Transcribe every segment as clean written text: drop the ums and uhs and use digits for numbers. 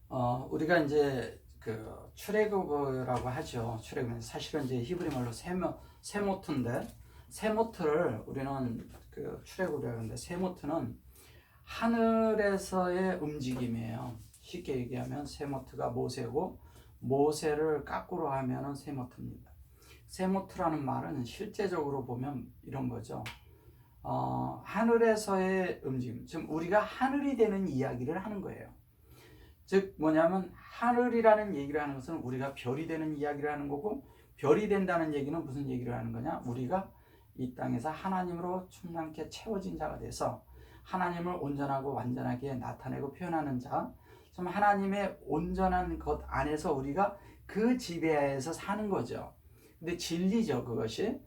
우리가 이제 그 출애굽이라고 하죠. 출애굽은 사실은 이제 히브리 말로 세모트인데, 세모트를 우리는 그 출애굽이라고 하는데, 세모트는 하늘에서의 움직임이에요. 쉽게 얘기하면 세모트가 모세고, 모세를 까꾸로 하면은 세모트입니다. 세모트라는 말은 실제적으로 보면 이런 거죠. 하늘에서의 움직임, 지금 우리가 하늘이 되는 이야기를 하는 거예요. 즉 뭐냐면 하늘이라는 얘기를 하는 것은 우리가 별이 되는 이야기를 하는 거고, 별이 된다는 얘기는 무슨 얘기를 하는 거냐, 우리가 이 땅에서 하나님으로 충만케 채워진 자가 돼서 하나님을 온전하고 완전하게 나타내고 표현하는 자, 좀 하나님의 온전한 것 안에서 우리가 그 지배하에서 사는 거죠. 근데 진리죠. 그것이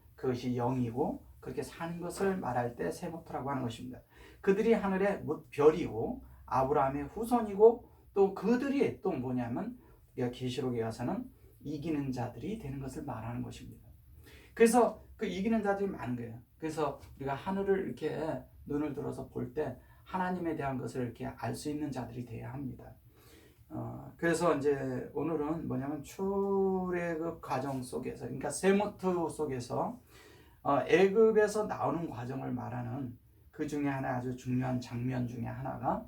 영이고 그렇게 사는 것을 말할 때 세모트라고 하는 것입니다. 그들이 하늘의 별이고 아브라함의 후손이고, 또 그들이 또 뭐냐면 계시록에 가서는 이기는 자들이 되는 것을 말하는 것입니다. 그래서 그 이기는 자들이 많은 거예요. 그래서 우리가 하늘을 이렇게 눈을 들어서 볼 때 하나님에 대한 것을 이렇게 알 수 있는 자들이 되어야 합니다. 그래서 이제 오늘은 뭐냐면 출애굽 과정 속에서, 그러니까 세모트 속에서 애굽에서 나오는 과정을 말하는 그 중에 하나, 아주 중요한 장면 중에 하나가,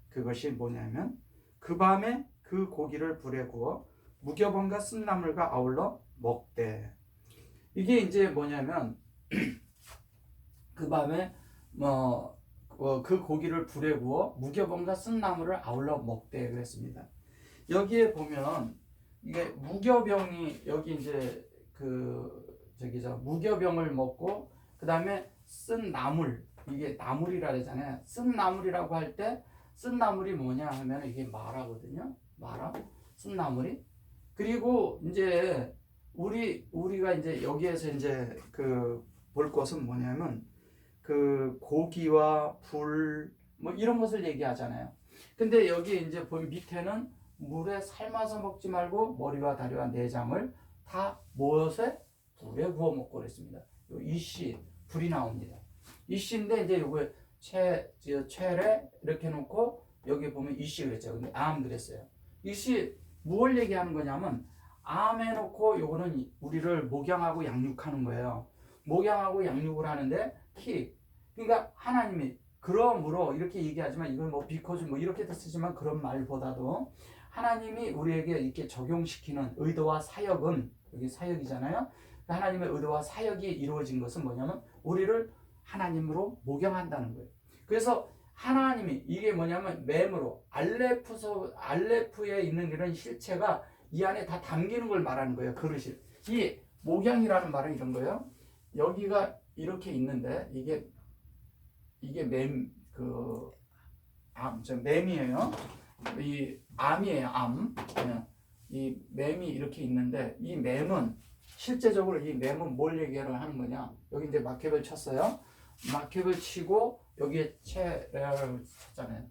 그것이 뭐냐면 그 밤에 그 고기를 불에 구워 무교병과 쓴나물과 아울러 먹되. 이게 이제 뭐냐면 그 밤에 그 고기를 불에 구워 무교병과 쓴나물을 아울러 먹되 그랬습니다. 여기에 보면 이게 무교병이, 여기 이제 무교병을 먹고 그 다음에 쓴 나물, 이게 나물이라 그러잖아요. 쓴 나물이라고 할 때 쓴 나물이 뭐냐 하면 이게 마라거든요. 마라, 쓴 나물이. 그리고 이제 우리가 이제 여기에서 이제 볼 것은 뭐냐면 그 고기와 불 뭐 이런 것을 얘기하잖아요. 근데 여기 이제 보면 밑에는 물에 삶아서 먹지 말고 머리와 다리와 내장을 다 무엇에? 불에 구워 먹고 그랬습니다. 이씨, 불이 나옵니다. 이씨인데 이제 요거 채래 이렇게 놓고 여기 보면 이씨 그랬죠. 근데 암 그랬어요. 이씨 무엇을 얘기하는 거냐면, 암 해놓고 요거는 우리를 목양하고 양육하는 거예요. 목양하고 양육을 하는데 그러니까 하나님이, 그러므로 이렇게 얘기하지만 이건 뭐 비코즈 뭐 이렇게도 쓰지만, 그런 말보다도 하나님이 우리에게 이렇게 적용시키는 의도와 사역은, 여기 사역이잖아요. 하나님의 의도와 사역이 이루어진 것은 뭐냐면 우리를 하나님으로 목양한다는 거예요. 그래서 하나님이, 이게 뭐냐면 맴으로 알레프에 있는 이런 실체가 이 안에 다 담기는 걸 말하는 거예요. 그릇이. 이 목양이라는 말은 이런 거예요. 여기가 이렇게 있는데 이게 맴이에요. 이 암이에요. 암. 이 맴이 이렇게 있는데, 이 맴은 실제적으로, 이 맴은 뭘 얘기를 하는 거냐, 여기 이제 마켓을 쳤어요. 마켓을 치고 여기에 채를 쳤잖아요.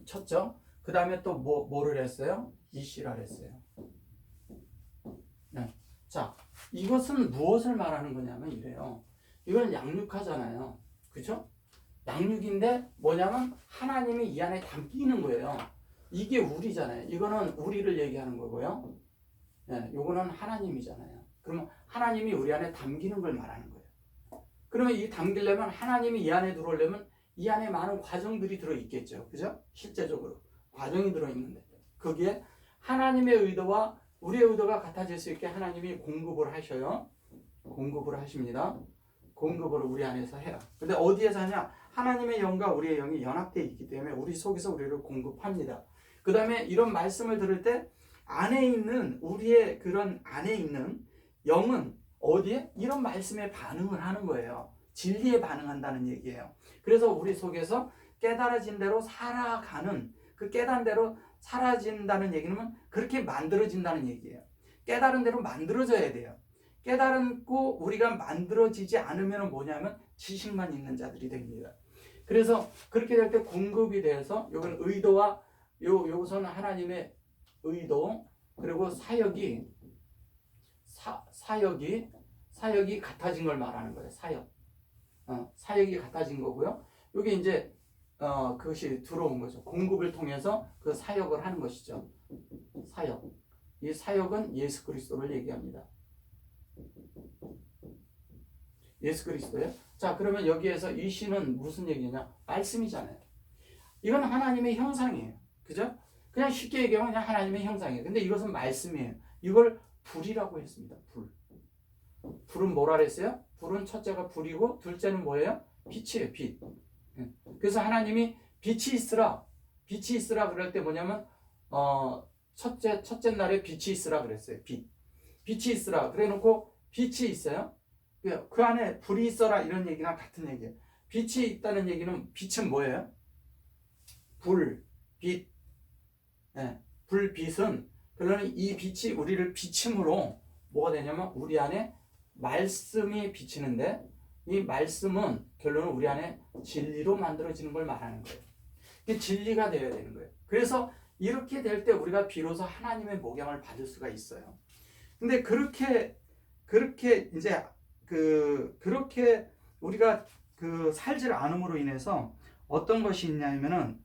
쳤죠. 그 다음에 또 뭐를 했어요? 이씨라 했어요. 네. 자, 이것은 무엇을 말하는 거냐면 이래요. 이건 양육하잖아요. 그죠? 양육인데 뭐냐면 하나님이 이 안에 담기는 거예요. 이게 우리잖아요. 이거는 우리를 얘기하는 거고요. 네, 요거는 하나님이잖아요. 그러면 하나님이 우리 안에 담기는 걸 말하는 거예요. 그러면 이 담기려면, 하나님이 이 안에 들어오려면 이 안에 많은 과정들이 들어있겠죠. 그죠? 실제적으로 과정이 들어있는데, 거기에 하나님의 의도와 우리의 의도가 같아질 수 있게 하나님이 공급을 하셔요. 공급을 하십니다. 공급을 우리 안에서 해요. 근데 어디에서 하냐? 하나님의 영과 우리의 영이 연합되어 있기 때문에 우리 속에서 우리를 공급합니다. 그 다음에 이런 말씀을 들을 때 안에 있는, 우리의 그런 안에 있는 영은 어디에? 이런 말씀에 반응을 하는 거예요. 진리에 반응한다는 얘기예요. 그래서 우리 속에서 깨달아진 대로 살아가는, 그 깨달은 대로 사라진다는 얘기는 그렇게 만들어진다는 얘기예요. 깨달은 대로 만들어져야 돼요. 깨달고 우리가 만들어지지 않으면 뭐냐면 지식만 있는 자들이 됩니다. 그래서 그렇게 될 때 공급이 돼서, 이건 의도와 요것은 하나님의 의도, 그리고 사역이 같아진 걸 말하는 거예요. 사역이 같아진 거고요. 여기 이제 그것이 들어온 거죠. 공급을 통해서 그 사역을 하는 것이죠. 사역. 이 사역은 예수 그리스도를 얘기합니다. 예수 그리스도예요. 자, 그러면 여기에서 이 시는 무슨 얘기냐? 말씀이잖아요. 이건 하나님의 형상이에요. 그죠? 그냥 쉽게 얘기하면 그냥 하나님의 형상이에요. 근데 이것은 말씀이에요. 이걸 불이라고 했습니다. 불. 불은 뭐라 그랬어요? 불은 첫째가 불이고 둘째는 뭐예요? 빛이에요. 빛. 그래서 하나님이 빛이 있으라. 빛이 있으라 그럴 때 뭐냐면 첫째 날에 빛이 있으라 그랬어요. 빛. 빛이 있으라. 그래 놓고 빛이 있어요. 그 안에 불이 있어라 이런 얘기랑 같은 얘기예요. 빛이 있다는 얘기는 빛은 뭐예요? 불, 빛. 네. 불, 빛은 그러면 이 빛이 우리를 비침으로 뭐가 되냐면 우리 안에 말씀이 비치는데 이 말씀은 결론은 우리 안에 진리로 만들어지는 걸 말하는 거예요. 이게 진리가 되어야 되는 거예요. 그래서 이렇게 될 때 우리가 비로소 하나님의 목양을 받을 수가 있어요. 근데 그렇게 이제 그렇게 우리가 살질 않음으로 인해서 어떤 것이 있냐면은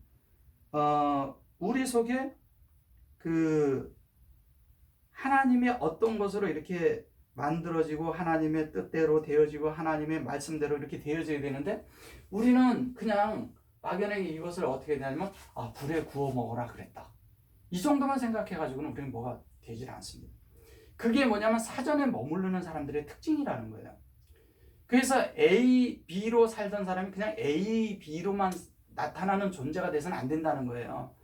우리 속에 하나님의 어떤 것으로 이렇게 만들어지고 하나님의 뜻대로 되어지고 하나님의 말씀대로 이렇게 되어져야 되는데 우리는 그냥 막연하게 이것을 어떻게 되냐면 불에 구워 먹어라 그랬다. 이 정도만 생각해가지고는 우리는 뭐가 되질 않습니다. 그게 뭐냐면 사전에 머무르는 사람들의 특징이라는 거예요. 그래서 A, B로 살던 사람이 그냥 A, B로만 나타나는 존재가 돼서는 안 된다는 거예요.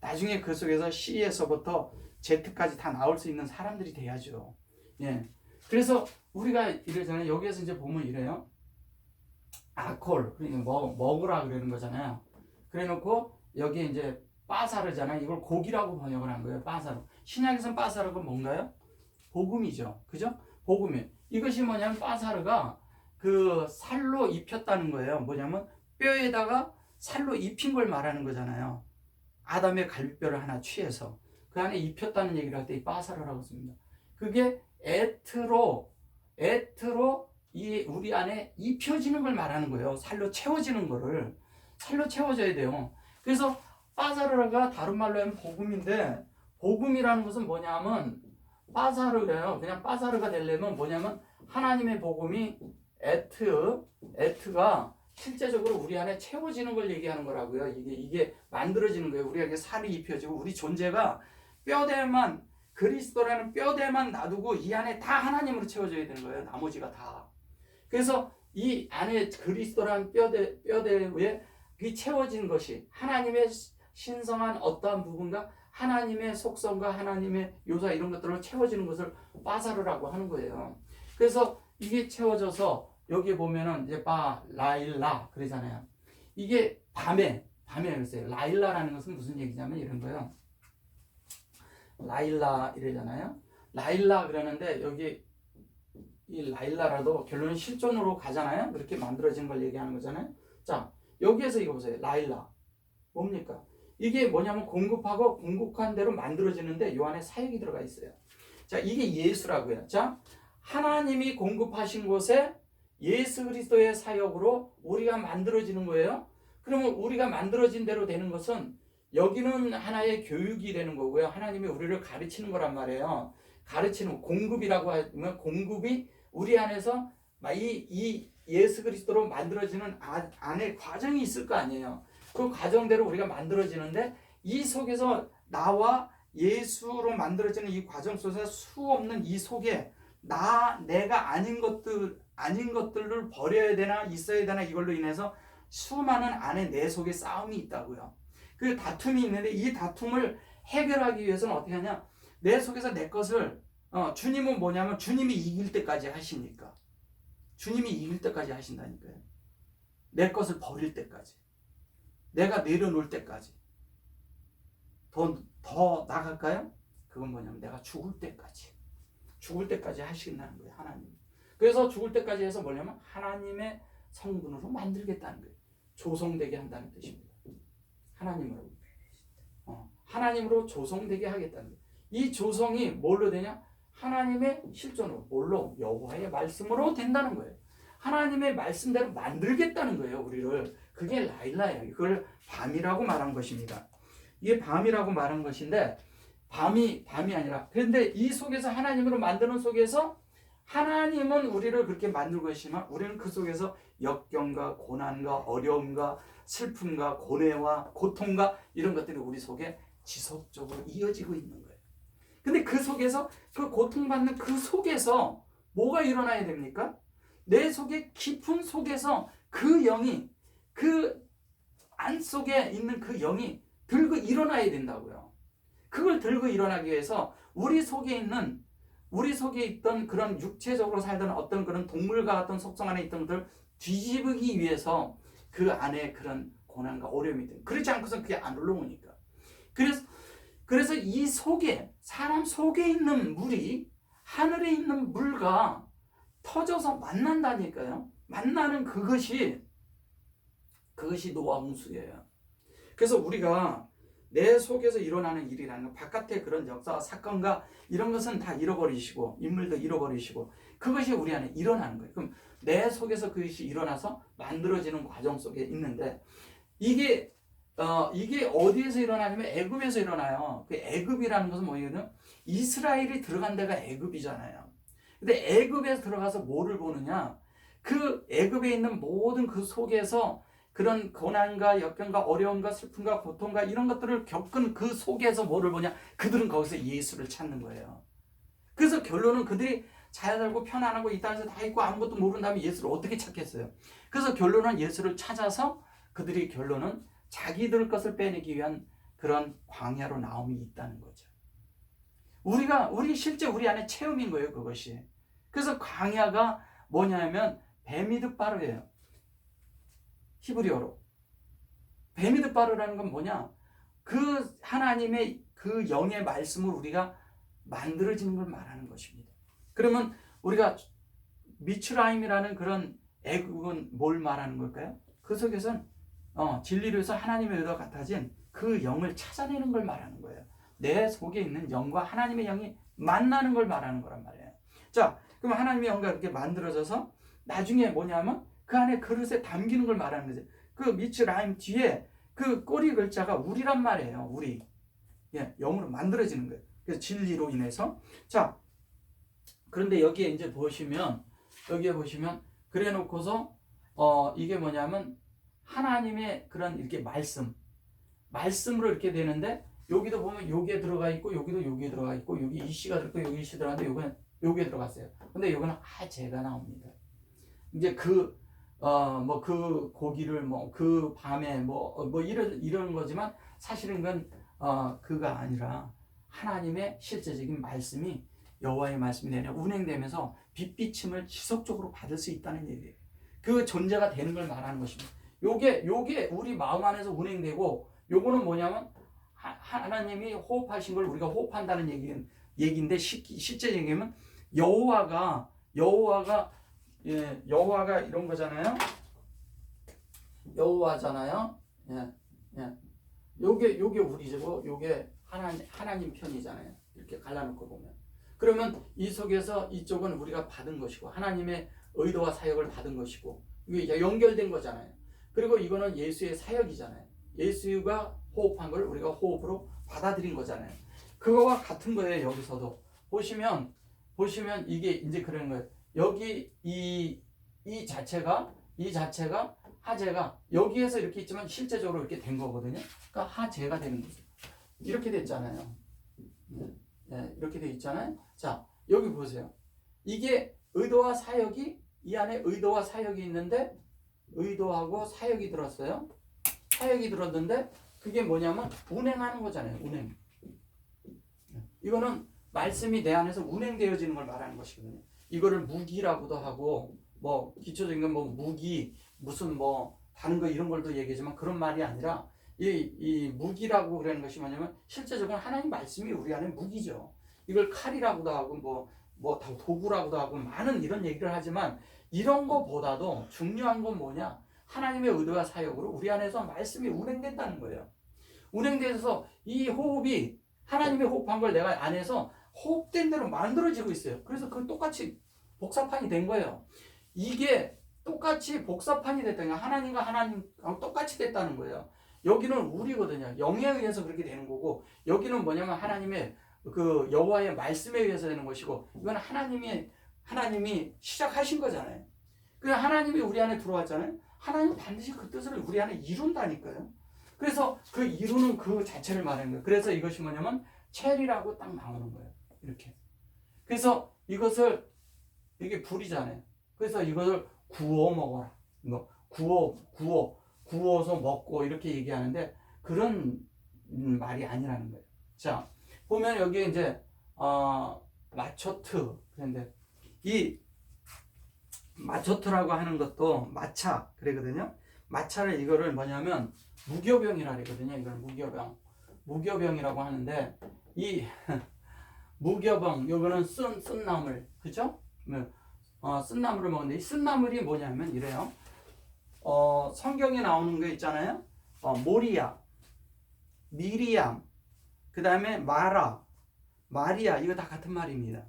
나중에 그 속에서 C에서부터 Z까지 다 나올 수 있는 사람들이 돼야죠. 예. 그래서 우리가 이러잖아요. 여기에서 이제 보면 이래요. 아콜, 그러니까 먹으라 그러는 거잖아요. 그래 놓고 여기 이제 빠사르잖아요. 이걸 고기라고 번역을 한 거예요. 빠사르. 신약에서는 빠사르가 뭔가요? 복음이죠. 그죠? 복음이. 이것이 뭐냐면 빠사르가 살로 입혔다는 거예요. 뭐냐면 뼈에다가 살로 입힌 걸 말하는 거잖아요. 아담의 갈비뼈를 하나 취해서 그 안에 입혔다는 얘기를 할 때 이 빠사르라고 씁니다. 그게 에트로 이 우리 안에 입혀지는 걸 말하는 거예요. 살로 채워지는 거를. 살로 채워져야 돼요. 그래서 빠사르가 다른 말로 하면 복음인데 복음이라는 것은 뭐냐면 빠사르예요. 그냥 빠사르가 되려면 뭐냐면 하나님의 복음이 에트가 실제적으로 우리 안에 채워지는 걸 얘기하는 거라고요. 이게 만들어지는 거예요. 우리에게 살이 입혀지고 우리 존재가 뼈대만 그리스도라는 뼈대만 놔두고 이 안에 다 하나님으로 채워져야 되는 거예요. 나머지가 다. 그래서 이 안에 그리스도라는 뼈대에 채워진 것이 하나님의 신성한 어떠한 부분과 하나님의 속성과 하나님의 요소 이런 것들로 채워지는 것을 빠사르라고 하는 거예요. 그래서 이게 채워져서 여기 보면은 이제 라일라 그러잖아요. 이게 밤에 그랬어요. 라일라라는 것은 무슨 얘기냐면 이런 거예요. 라일라 이러잖아요. 라일라 그러는데 여기 이 라일라라도 결론은 실존으로 가잖아요. 그렇게 만들어진 걸 얘기하는 거잖아요. 자, 여기에서 이거 보세요. 라일라. 뭡니까? 이게 뭐냐면 공급하고 공급한 대로 만들어지는데 요 안에 사역이 들어가 있어요. 자, 이게 예수라고요. 자, 하나님이 공급하신 곳에 예수 그리스도의 사역으로 우리가 만들어지는 거예요. 그러면 우리가 만들어진 대로 되는 것은 여기는 하나의 교육이 되는 거고요. 하나님이 우리를 가르치는 거란 말이에요. 가르치는 공급이라고 하면 공급이 우리 안에서 이 예수 그리스도로 만들어지는 안에 과정이 있을 거 아니에요. 그 과정대로 우리가 만들어지는데 이 속에서 나와 예수로 만들어지는 이 과정 속에서 수없는 이 속에 내가 아닌 것들을 버려야 되나 있어야 되나 이걸로 인해서 수많은 안에 내 속에 싸움이 있다고요. 그 다툼이 있는데 이 다툼을 해결하기 위해서는 어떻게 하냐? 내 속에서 내 것을 주님은 뭐냐면 주님이 이길 때까지 하시니까. 주님이 이길 때까지 하신다니까요. 내 것을 버릴 때까지. 내가 내려놓을 때까지. 더 나갈까요? 그건 뭐냐면 내가 죽을 때까지 하신다는 거예요. 하나님. 그래서 죽을 때까지 해서 뭐냐면 하나님의 성분으로 만들겠다는 거예요. 조성되게 한다는 뜻입니다. 하나님으로 조성되게 하겠다는 거예요. 이 조성이 뭘로 되냐? 하나님의 실존으로, 뭘로? 여호와의 말씀으로 된다는 거예요. 하나님의 말씀대로 만들겠다는 거예요, 우리를. 그게 라일라예요. 그걸 밤이라고 말한 것입니다. 이게 밤이라고 말한 것인데 밤이 아니라, 그런데 이 속에서 하나님으로 만드는 속에서 하나님은 우리를 그렇게 만들고 계시지만 우리는 그 속에서 역경과 고난과 어려움과 슬픔과 고뇌와 고통과 이런 것들이 우리 속에 지속적으로 이어지고 있는 거예요. 근데 그 속에서, 그 고통받는 그 속에서 뭐가 일어나야 됩니까? 내 속에 깊은 속에서 그 영이, 그 안속에 있는 그 영이 들고 일어나야 된다고요. 그걸 들고 일어나기 위해서 우리 속에 있던 그런 육체적으로 살던 어떤 그런 동물과 같은 속성 안에 있던 것들을 뒤집기 위해서 그 안에 그런 고난과 어려움이 든, 그렇지 않고선 그게 안 올라오니까. 그래서 이 속에, 사람 속에 있는 물이 하늘에 있는 물과 터져서 만난다니까요. 만나는 그것이 노아 홍수예요. 그래서 우리가 내 속에서 일어나는 일이라는 건 바깥의 그런 역사와 사건과 이런 것은 다 잃어버리시고, 인물도 잃어버리시고, 그것이 우리 안에 일어나는 거예요. 그럼 내 속에서 그것이 일어나서 만들어지는 과정 속에 있는데, 이게 어디에서 일어나냐면 애굽에서 일어나요. 그 애굽이라는 것은 뭐냐면 이스라엘이 들어간 데가 애굽이잖아요. 근데 애굽에 들어가서 뭐를 보느냐? 그 애굽에 있는 모든 그 속에서 그런 고난과 역경과 어려움과 슬픔과 고통과 이런 것들을 겪은 그 속에서 뭐를 보냐? 그들은 거기서 예수를 찾는 거예요. 그래서 결론은 그들이 잘 살고 편안하고 이 땅에서 다 있고 아무것도 모른 다음에 예수를 어떻게 찾겠어요? 그래서 결론은 예수를 찾아서 그들이 결론은 자기들 것을 빼내기 위한 그런 광야로 나옴이 있다는 거죠. 실제 우리 안에 체험인 거예요, 그것이. 그래서 광야가 뭐냐면 베미드바르예요. 히브리어로. 베미드바르라는 건 뭐냐? 그 하나님의 그 영의 말씀을 우리가 만들어지는 걸 말하는 것입니다. 그러면 우리가 미츠라임이라는 그런 애국은 뭘 말하는 걸까요? 그 속에서는 진리로 해서 하나님의 의도가 같아진 그 영을 찾아내는 걸 말하는 거예요. 내 속에 있는 영과 하나님의 영이 만나는 걸 말하는 거란 말이에요. 자, 그럼 하나님의 영과 이렇게 만들어져서 나중에 뭐냐면 그 안에 그릇에 담기는 걸 말하는 거죠. 그 미츠라임 뒤에 그 꼬리 글자가 우리란 말이에요. 우리. 예, 영으로 만들어지는 거예요. 그래서 진리로 인해서. 자, 그런데 여기에 보시면 그래 놓고서 이게 뭐냐면 하나님의 그런 이렇게 말씀으로 이렇게 되는데, 여기도 보면 여기에 들어가 있고 여기도 여기에 들어가 있고, 여기 이 씨가 들어있고 여기 이 씨 들어가는데 여기는 여기에 들어갔어요. 근데 여기는 하제가 나옵니다. 이제 그 고기를 그 밤에 이런 거지만 사실은 그건 그가 아니라 하나님의 실제적인 말씀이, 여호와의 말씀이 내려 운행되면서 빛비침을 지속적으로 받을 수 있다는 얘기예요. 그 존재가 되는 걸 말하는 것입니다. 요게 우리 마음 안에서 운행되고, 요거는 뭐냐면 하나님이 호흡하신 걸 우리가 호흡한다는 얘기인데, 실제 얘기하면 여호와가 이런 거잖아요. 여호와잖아요. 요게 우리고 요게 하나님 편이잖아요. 이렇게 갈라놓고 보면. 그러면 이 속에서 이쪽은 우리가 받은 것이고 하나님의 의도와 사역을 받은 것이고, 이게 연결된 거잖아요. 그리고 이거는 예수의 사역이잖아요. 예수가 호흡한 걸 우리가 호흡으로 받아들인 거잖아요. 그거와 같은 거예요. 여기서도 보시면 이게 이제 그런 거예요. 여기 이 자체가 하제가 여기에서 이렇게 있지만 실제적으로 이렇게 된 거거든요. 그러니까 하제가 되는 거죠. 이렇게 됐잖아요. 이렇게 돼 있잖아요. 자, 여기 보세요. 이게 의도와 사역이, 이 안에 의도와 사역이 있는데, 의도하고 사역이 들었어요. 사역이 들었는데 그게 뭐냐면 운행하는 거잖아요. 운행. 이거는 말씀이 내 안에서 운행되어지는 걸 말하는 것이거든요. 이거를 무기라고도 하고, 기초적인 건 무기, 무슨 다른 거 이런 걸도 얘기하지만, 그런 말이 아니라 이 무기라고 그러는 것이 뭐냐면 실제적으로 하나님 말씀이 우리 안에 무기죠. 이걸 칼이라고도 하고 도구라고도 하고 많은 이런 얘기를 하지만, 이런 거보다도 중요한 건 뭐냐? 하나님의 의도와 사역으로 우리 안에서 말씀이 운행된다는 거예요. 운행돼서 이 호흡이 하나님의 호흡한 걸 내가 안에서 호흡된 대로 만들어지고 있어요. 그래서 그 똑같이 복사판이 된 거예요. 이게 똑같이 복사판이 됐다는 거예요. 하나님과 하나님하고 똑같이 됐다는 거예요. 여기는 우리거든요. 영에 의해서 그렇게 되는 거고, 여기는 뭐냐면 하나님의 그 여호와의 말씀에 의해서 되는 것이고, 이건 하나님이 시작하신 거잖아요. 그래서 하나님이 우리 안에 들어왔잖아요. 하나님 반드시 그 뜻을 우리 안에 이룬다니까요. 그래서 그 이루는 그 자체를 말하는 거예요. 그래서 이것이 뭐냐면 첼이라고 딱 나오는 거예요. 이렇게. 그래서 이게 불이잖아요. 그래서 이것을 구워 먹어라. 뭐 구워서 먹고 이렇게 얘기하는데 그런 말이 아니라는 거예요. 자, 보면 여기 이제 마초트. 그런데 이 마초트라고 하는 것도 마차 그러거든요. 마차를 이거를 뭐냐면 무교병이라 그러거든요. 이걸 무교병이라고 하는데 이 무교병 요거는 쓴 나물 그죠? 쓴 나물을 먹는데 이 쓴 나물이 뭐냐면 이래요. 성경에 나오는 거 있잖아요. 모리아, 미리암, 그 다음에 마리아 이거 다 같은 말입니다.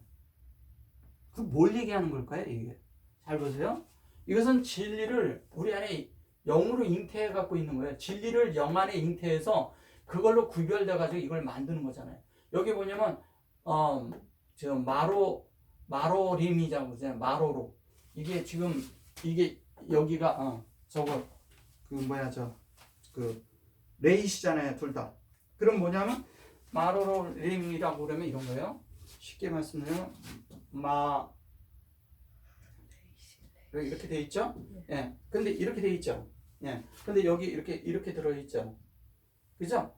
그 뭘 얘기하는 걸까요? 이게 잘 보세요. 이것은 진리를 우리 안에 영으로 잉태해 갖고 있는 거예요. 진리를 영 안에 잉태해서 그걸로 구별돼 가지고 이걸 만드는 거잖아요. 여기 보냐면 지금 마로림이라고 그러잖아요. 마로로 이게 지금 이게 여기가 저거 그 레이시잖아요. 둘 다. 그럼 뭐냐면 마로림이라고 그러면 이런 거예요. 쉽게 말씀드리면 이렇게 돼 있죠? 예. 근데 이렇게 돼 있죠? 예. 근데 여기 이렇게 들어 있죠? 그죠?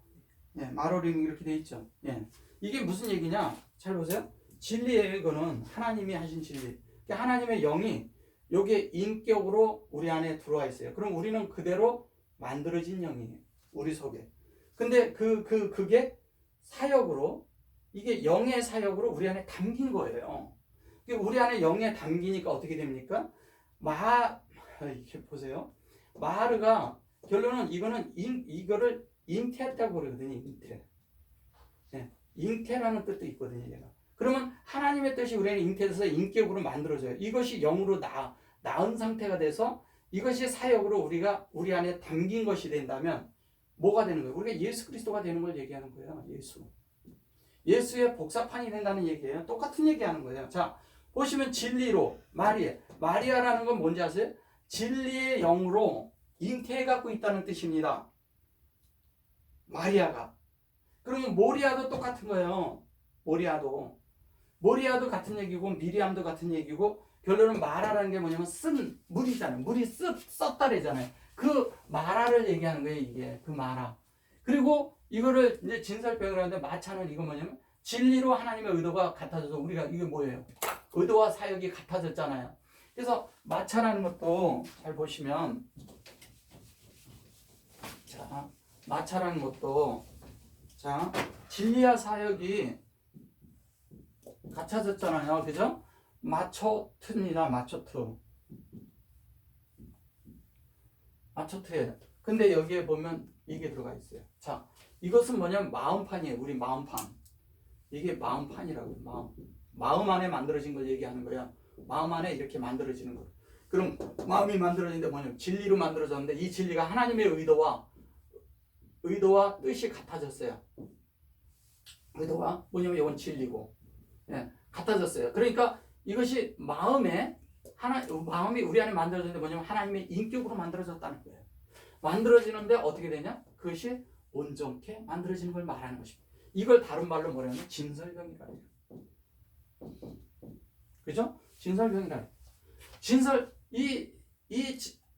예. 마로림이 이렇게 돼 있죠? 예. 이게 무슨 얘기냐? 잘 보세요. 진리의 이거는 하나님이 하신 진리. 그러니까 하나님의 영이 여기에 인격으로 우리 안에 들어와 있어요. 그럼 우리는 그대로 만들어진 영이에요. 우리 속에. 근데 그게 사역으로 이게 영의 사역으로 우리 안에 담긴 거예요. 우리 안에 영에 담기니까 어떻게 됩니까? 이렇게 보세요. 마르가 결론은 이거를 잉태했다고 그러거든요. 잉태. 네. 잉태라는 뜻도 있거든요. 얘가. 그러면 하나님의 뜻이 우리 안에 잉태돼서 인격으로 만들어져요. 이것이 영으로 나은 상태가 돼서 이것이 사역으로 우리 안에 담긴 것이 된다면 뭐가 되는 거예요? 우리가 예수 그리스도가 되는 걸 얘기하는 거예요. 예수의 복사판이 된다는 얘기예요. 똑같은 얘기하는 거예요. 자, 보시면 진리로 마리아라는 건 뭔지 아세요? 진리의 영으로 잉태해 갖고 있다는 뜻입니다. 마리아가. 그러면 모리아도 똑같은 거예요. 모리아도 같은 얘기고 미리암도 같은 얘기고 결론은 마라라는 게 뭐냐면 쓴 물이잖아요. 물이 썼다래잖아요. 그 마라를 얘기하는 거예요. 이게 그 마라. 그리고 이거를 이제 진설병을 하는데 마차는 이거 뭐냐면 진리로 하나님의 의도가 같아져서 우리가 이게 뭐예요? 의도와 사역이 같아졌잖아요. 그래서 마차라는 것도 잘 보시면 자 마차라는 것도 자 진리와 사역이 같아졌잖아요. 그죠? 마초트입니다. 마초트예요. 근데 여기에 보면 이게 들어가 있어요. 자, 이것은 뭐냐면 마음판이에요. 우리 마음판. 이게 마음판이라고요. 마음 안에 만들어진 걸 얘기하는 거야. 마음 안에 이렇게 만들어지는 거. 그럼 마음이 만들어지는데 뭐냐면 진리로 만들어졌는데 이 진리가 하나님의 의도와 뜻이 같아졌어요. 의도가 뭐냐면 이건 진리고, 예, 같아졌어요. 그러니까 이것이 마음이 우리 안에 만들어졌는데 뭐냐면 하나님의 인격으로 만들어졌다는 거예요. 만들어지는데 어떻게 되냐? 그것이 온전케 만들어지는 걸 말하는 것입니다. 이걸 다른 말로 뭐냐면 진설병이라 해요. 그죠? 진설병이라.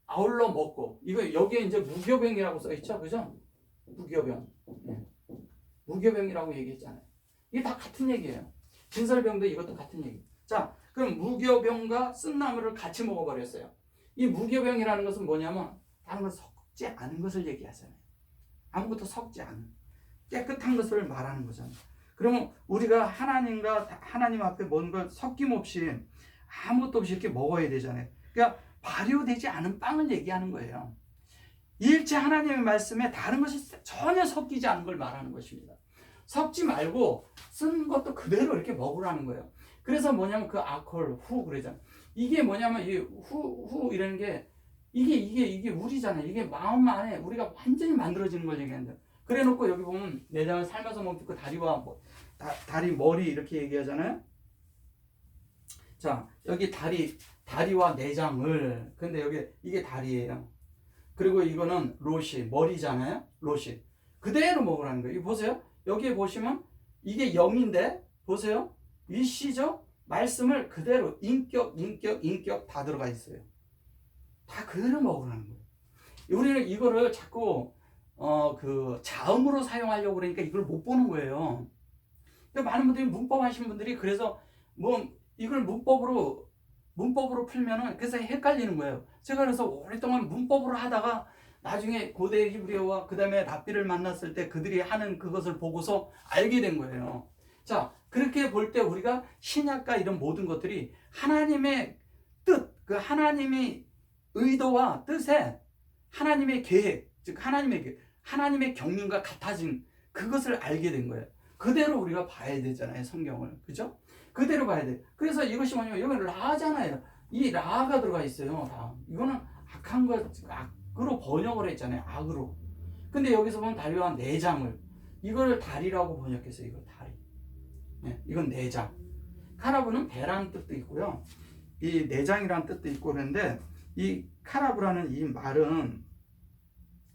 아울러 먹고 이거 여기에 이제 무교병이라고 써 있죠, 그죠? 무교병. 네. 무교병이라고 얘기했잖아요. 이게 다 같은 얘기예요. 진설병도 이것도 같은 얘기. 자, 그럼 무교병과 쓴나물을 같이 먹어버렸어요. 이 무교병이라는 것은 뭐냐면 다른 건 섞지 않은 것을 얘기하잖아요. 아무것도 섞지 않은 깨끗한 것을 말하는 거잖아요. 그러면 우리가 하나님 앞에 뭔가 섞임없이 아무것도 없이 이렇게 먹어야 되잖아요. 그러니까 발효되지 않은 빵을 얘기하는 거예요. 일체 하나님의 말씀에 다른 것이 전혀 섞이지 않은 걸 말하는 것입니다. 섞지 말고 쓴 것도 그대로 이렇게 먹으라는 거예요. 그래서 뭐냐면 그 아콜 후 그러잖아요. 이게 뭐냐면 이 후 이라는 게 이게 우리잖아요. 이게 마음 안에 우리가 완전히 만들어지는 걸 얘기하는데, 그래 놓고 여기 보면 내장을 삶아서 먹고 다리와 다리 머리 이렇게 얘기하잖아요. 자, 여기 다리와 내장을, 근데 여기 이게 다리예요. 그리고 이거는 롯이 머리잖아요. 롯이 그대로 먹으라는 거예요. 이거 보세요. 여기에 보시면 이게 0인데 보세요. 위시죠? 말씀을 그대로 인격 다 들어가 있어요. 다 그대로 먹으라는 거예요. 우리는 이거를 자꾸 그 자음으로 사용하려고 그러니까 이걸 못 보는 거예요. 그러니까 많은 분들이 문법 하신 분들이 그래서 뭐 이걸 문법으로 풀면은 그래서 헷갈리는 거예요. 제가 그래서 오랫동안 문법으로 하다가 나중에 고대 히브리어와 그 다음에 랍비를 만났을 때 그들이 하는 그것을 보고서 알게 된 거예요. 자, 그렇게 볼 때 우리가 신약과 이런 모든 것들이 하나님의 뜻, 그 하나님의 의도와 뜻에 하나님의 계획, 즉 하나님의 경륜과 같아진 그것을 알게 된 거예요. 그대로 우리가 봐야 되잖아요, 성경을. 그죠? 그대로 봐야 돼. 그래서 이것이 뭐냐면 여기 라잖아요. 이 라가 들어가 있어요. 다. 이거는 악한 거, 악으로 번역을 했잖아요. 악으로. 근데 여기서 보면 다리와 내장을, 이걸 다리라고 번역했어요. 이걸 다리. 네, 이건 내장. 카라브는 배라는 뜻도 있고요. 이 내장이라는 뜻도 있고 그런데 이 카라브라는 이 말은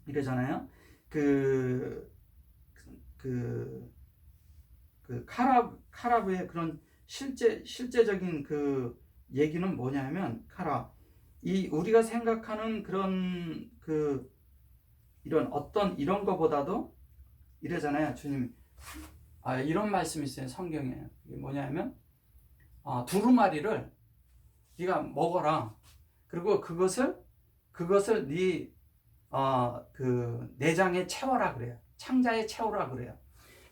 이러잖아요. 카라브의 그런 실제적인 그 얘기는 뭐냐면 이 우리가 생각하는 그런 이런 어떤 이런 거보다도 이러잖아요. 주님 이런 말씀이 있어요. 성경에. 이게 뭐냐면 두루마리를 네가 먹어라. 그리고 그것을 네 그 내장에 채워라 그래요. 창자에 채워라 그래요.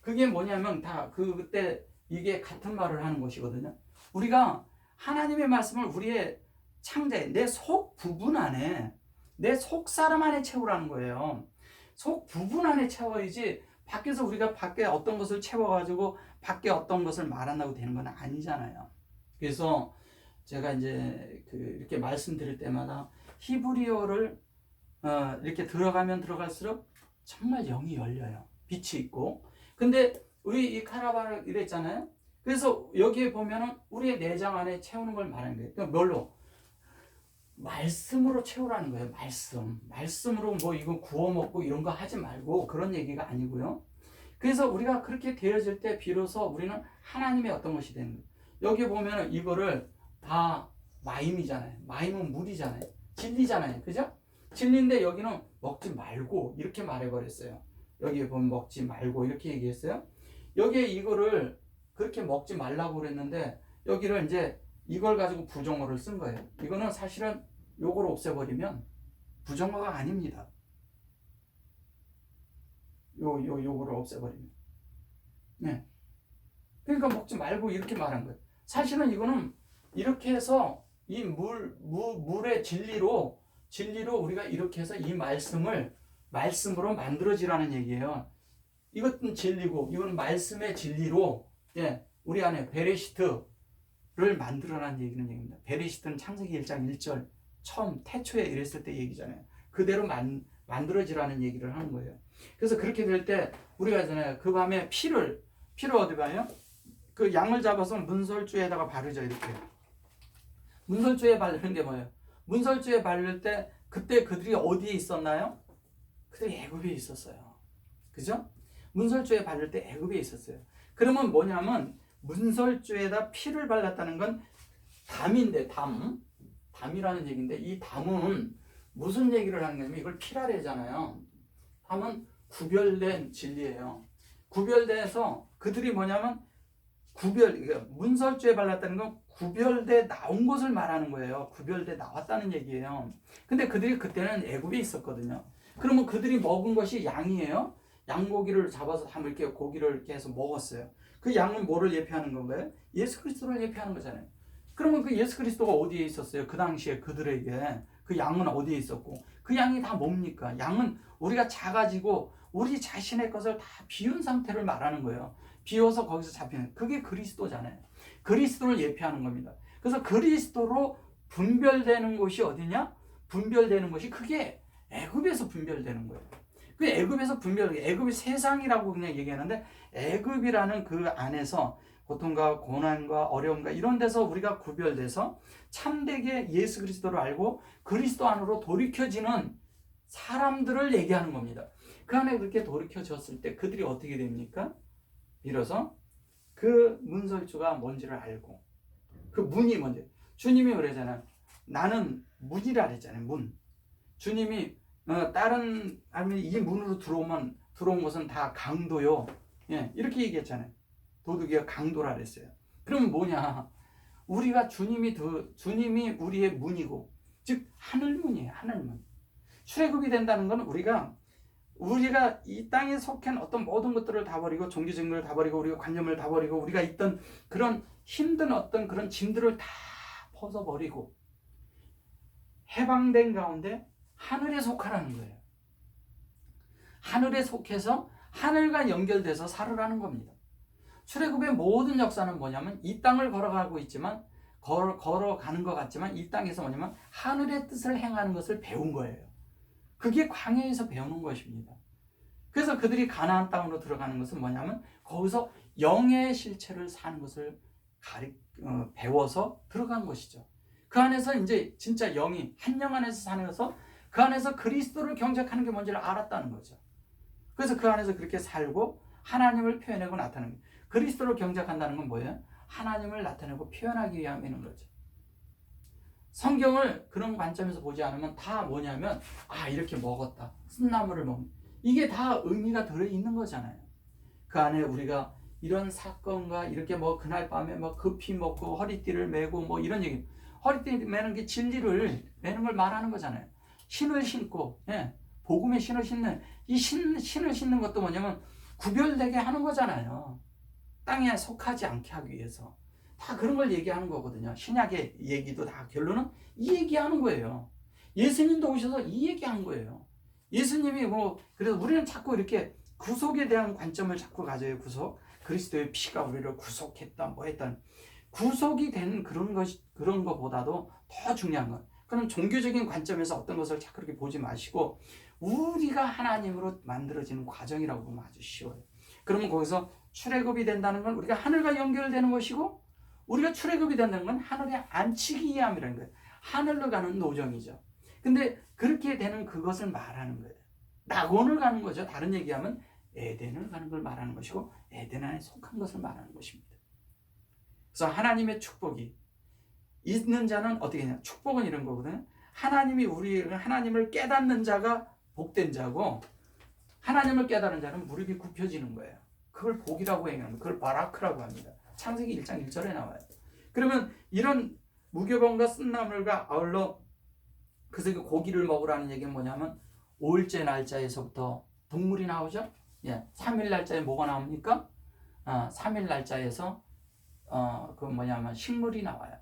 그게 뭐냐면 다 그때 이게 같은 말을 하는 것이거든요. 우리가 하나님의 말씀을 우리의 창자에, 내 속 부분 안에, 내 속 사람 안에 채우라는 거예요. 속 부분 안에 채워야지 밖에서 우리가 밖에 어떤 것을 채워가지고 밖에 어떤 것을 말한다고 되는 건 아니잖아요. 그래서 제가 이제 이렇게 말씀드릴 때마다 히브리어를 이렇게 들어가면 들어갈수록 정말 영이 열려요. 빛이 있고. 근데 우리 이 카라바를 이랬잖아요. 그래서 여기에 보면은 우리의 내장 안에 채우는 걸 말하는 거예요. 그러니까 뭘로? 말씀으로 채우라는 거예요. 말씀으로 뭐 이거 구워 먹고 이런 거 하지 말고 그런 얘기가 아니고요. 그래서 우리가 그렇게 되어질 때 비로소 우리는 하나님의 어떤 것이 되는 거예요. 여기 보면은 이거를 다 마임이잖아요. 마임은 물이잖아요. 진리잖아요. 그죠? 진리인데 여기는 먹지 말고 이렇게 말해버렸어요. 여기에 보면 먹지 말고 이렇게 얘기했어요. 여기에 이거를 그렇게 먹지 말라고 그랬는데 여기를 이제 이걸 가지고 부정어를 쓴 거예요. 이거는 사실은 요걸 없애버리면 부정어가 아닙니다. 요거를 없애버리면. 네. 그러니까 먹지 말고 이렇게 말한 거예요. 사실은 이거는 이렇게 해서 이 물의 진리로 우리가 이렇게 해서 이 말씀으로 만들어지라는 얘기예요. 이것은 진리고 이건 말씀의 진리로 우리 안에 베레시트를 만들어라는 얘기입니다. 베레시트는 창세기 1장 1절 처음 태초에 이랬을 때 얘기잖아요. 그대로 만들어지라는 얘기를 하는 거예요. 그래서 그렇게 될 때 우리가 있잖아요. 그 밤에 피를 어디 봐요? 그 양을 잡아서 문설주에다가 바르죠. 이렇게. 문설주에 바르는 게 뭐예요? 문설주에 바를 때 그때 그들이 어디에 있었나요? 그들이 애굽에 있었어요. 그죠? 문설주에 바를 때 애굽에 있었어요. 그러면 뭐냐면 문설주에다 피를 발랐다는 건 담인데 담이라는 얘기인데 이 담은 무슨 얘기를 하는 거냐면 이걸 피라래잖아요. 담은 구별된 진리예요. 구별돼서 그들이 뭐냐면 문설주에 발랐다는 건 구별돼 나온 것을 말하는 거예요. 구별돼 나왔다는 얘기예요. 근데 그들이 그때는 애굽에 있었거든요. 그러면 그들이 먹은 것이 양이에요. 양고기를 잡아서 다 이렇게 고기를 이렇게 해서 먹었어요. 그 양은 뭐를 예표하는 건가요? 예수 그리스도를 예표하는 거잖아요. 그러면 그 예수 그리스도가 어디에 있었어요? 그 당시에 그들에게 그 양은 어디에 있었고 그 양이 다 뭡니까? 양은 우리가 작아지고 우리 자신의 것을 다 비운 상태를 말하는 거예요. 비워서 거기서 잡히는 그게 그리스도잖아요. 그리스도를 예표하는 겁니다. 그래서 그리스도로 분별되는 곳이 어디냐? 분별되는 것이 그게 애굽에서 분별되는 거예요. 그 애굽에서 애굽이 세상이라고 그냥 얘기하는데 애굽이라는 그 안에서 고통과 고난과 어려움과 이런 데서 우리가 구별돼서 참되게 예수 그리스도를 알고 그리스도 안으로 돌이켜지는 사람들을 얘기하는 겁니다. 그 안에 그렇게 돌이켜졌을 때 그들이 어떻게 됩니까? 비로소 그 문설주가 뭔지를 알고 그 문이 뭔지 주님이 그러잖아요. 나는 문이라 그랬잖아요. 문. 주님이 다른 아니면 이 문으로 들어온 것은 다 강도요. 예, 이렇게 얘기했잖아요. 도둑이가 강도라 그랬어요. 그럼 뭐냐? 우리가 주님이 우리의 문이고 즉 하늘문이에요. 하늘문. 출애굽이 된다는 건 우리가 이 땅에 속한 어떤 모든 것들을 다 버리고 종교적인 걸 다 버리고 우리가 관념을 다 버리고 우리가 있던 그런 힘든 어떤 그런 짐들을 다 벗어버리고 해방된 가운데 하늘에 속하라는 거예요. 하늘에 속해서 하늘과 연결돼서 살으라는 겁니다. 출애굽의 모든 역사는 뭐냐면 이 땅을 걸어가고 있지만 걸어가는 것 같지만 이 땅에서 뭐냐면 하늘의 뜻을 행하는 것을 배운 거예요. 그게 광야에서 배우는 것입니다. 그래서 그들이 가나안 땅으로 들어가는 것은 뭐냐면 거기서 영의 실체를 사는 것을 배워서 들어간 것이죠. 그 안에서 이제 진짜 영이 한 영 안에서 사는 것에서 그 안에서 그리스도를 경작하는 게 뭔지를 알았다는 거죠. 그래서 그 안에서 그렇게 살고 하나님을 표현하고 나타내는 거예요. 그리스도를 경작한다는 건 뭐예요? 하나님을 나타내고 표현하기 위함이는 거죠. 성경을 그런 관점에서 보지 않으면 다 뭐냐면 이렇게 먹었다. 쓴나물을 먹는 이게 다 의미가 들어있는 거잖아요. 그 안에 우리가 이런 사건과 이렇게 그날 밤에 급히 먹고 허리띠를 메고 이런 얘기 허리띠 매는 게 진리를 매는 걸 말하는 거잖아요. 신을 신고 복음의 신을 신는 이 신을 신는 것도 뭐냐면 구별되게 하는 거잖아요. 땅에 속하지 않게 하기 위해서 다 그런 걸 얘기하는 거거든요. 신약의 얘기도 다 결론은 이 얘기하는 거예요. 예수님도 오셔서 이 얘기한 거예요. 예수님이 그래서 우리는 자꾸 이렇게 구속에 대한 관점을 자꾸 가져요. 구속. 그리스도의 피가 우리를 구속했다, 했다. 구속이 된 그런 것보다도 더 중요한 건 그런 종교적인 관점에서 어떤 것을 자꾸 그렇게 보지 마시고 우리가 하나님으로 만들어지는 과정이라고 보면 아주 쉬워요. 그러면 거기서 출애굽이 된다는 건 우리가 하늘과 연결되는 것이고 우리가 출애굽이 된다는 건 하늘에 안치기 위함이라는 거예요. 하늘로 가는 노정이죠. 근데 그렇게 되는 그것을 말하는 거예요. 낙원을 가는 거죠. 다른 얘기하면 에덴을 가는 걸 말하는 것이고 에덴 안에 속한 것을 말하는 것입니다. 그래서 하나님의 축복이 있는 자는 어떻게 하냐? 축복은 이런 거거든요. 하나님을 깨닫는 자가 복된 자고 하나님을 깨달은 자는 무릎이 굽혀지는 거예요. 그걸 복이라고 얘기합니다. 그걸 바라크라고 합니다. 창세기 1장 1절에 나와요. 그러면 이런 무교병과 쓴나물과 아울러 그래서 그 고기를 먹으라는 얘기는 뭐냐면 5일째 날짜에서부터 동물이 나오죠. 3일 날짜에 뭐가 나옵니까? 3일 날짜에서 식물이 나와요.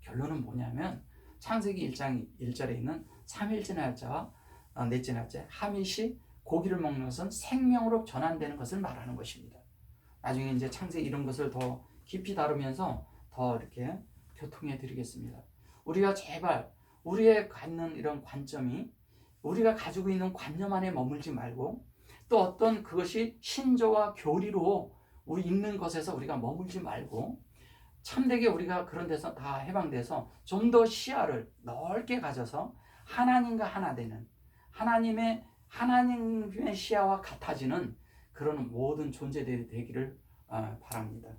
결론은 뭐냐면 창세기 1장 1절에 있는 3일째 날짜와 넷째 날짜 하밋이 고기를 먹는 것은 생명으로 전환되는 것을 말하는 것입니다. 나중에 이제 창세기 이런 것을 더 깊이 다루면서 더 이렇게 교통해 드리겠습니다. 우리가 제발 우리의 갖는 이런 관점이 우리가 가지고 있는 관념 안에 머물지 말고 또 어떤 그것이 신조와 교리로 우리 있는 것에서 우리가 머물지 말고 참되게 우리가 그런 데서 다 해방돼서 좀 더 시야를 넓게 가져서 하나님과 하나 되는 하나님의 시야와 같아지는 그런 모든 존재들이 되기를 바랍니다.